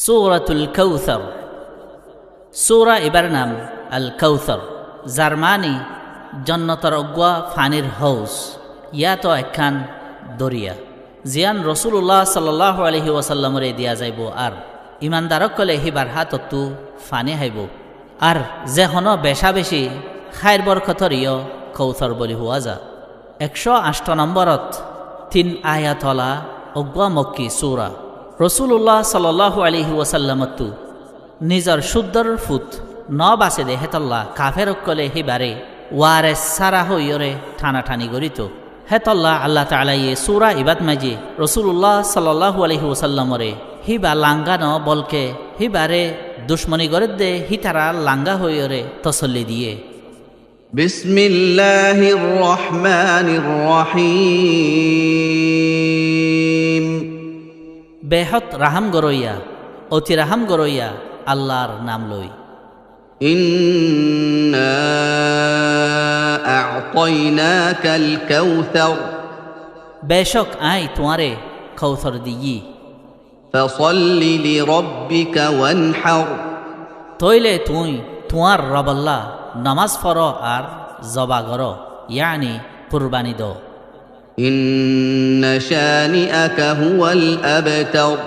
সূরাতুল কাউসার। সূরা এবার নাম আল কাউসার, যার মানে জন্নতর অগুয়া ফানির হাউস, ইয়াতো একখান দরিয়া জিয়ান রসুল্লাহ সাল্লাল্লাহু আলাইহি ওয়াসাল্লামরে দিয়া যাইব আর ইমানদারক কলে হিবার হাততু ফানি হাইব আর যে হন বেশা বেশি খায়ের বরকতর ইয় কৌথর বলি হুয়া যা। 108 নম্বরত 3 আয়াতলা অগুয়া মক্কি সূরা। রসুল্লাহ সাল্লাল্লাহু আলাইহি ওয়াসাল্লামতু নিজর শুদ্ধর ফুত ন বাসে দে হেতল্লা কাফের কলে হিবারে ওয়ারে সারা হইয়রে ঠানাঠানি গরিত হেতল্লা আল্লাহ তাআলা ইয়ে সূরা ইবাদ মাজি রসুল্লাহ সাল্লাল্লাহু আলাইহি ওয়াসাল্লামরে হিবা লাঙ্গা ন বলকে হিবারে দুশ্মনী গরে দে হিতারা লাঙ্গা হইয়রে তসল্লি দিয়ে। বিসমিল্লাহির রহমানির রহিম। বেহত রাহাম গরইয়া অতি রাহাম গরইয়া আল্লাহর নাম লই। ইন্না আ'তাইনাকাল কাউসার। বেশক আই তোমারে কৌথর দিই। ফাসাল্লি লিরাব্বিকা ওয়ানহার। তইলে তুই তোমার রবল্লা নামাজ পড় আর জবা গর, ইয়ানি কুরবানি দ। ইন্না শানিআকা হুয়াল আবতার।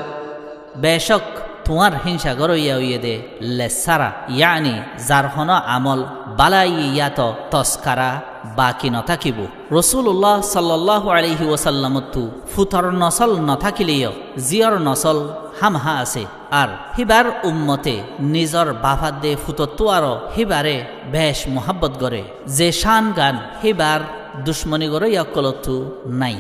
বেশক তোমার হিংসা গরইয়া উইয়ে দে লেসারা, ইয়ানি যার হন আমল বালাই ইয়াত তস্কারা বাকি নথাকিব। রসুল্লাহ সাল্লাল্লাহু আলাইহি ওয়াসাল্লামতু ফুতর নসল নথাকিলেও জিয়র নসল হামহা আছে আর হিবার উম্মতে নিজর বাফাত দে ফুতত্তু আর হিবারে বেশ মোহাব্বত গরে, যে শান গান হিবার দুশ্মনী গরইয়া কলতু নাই।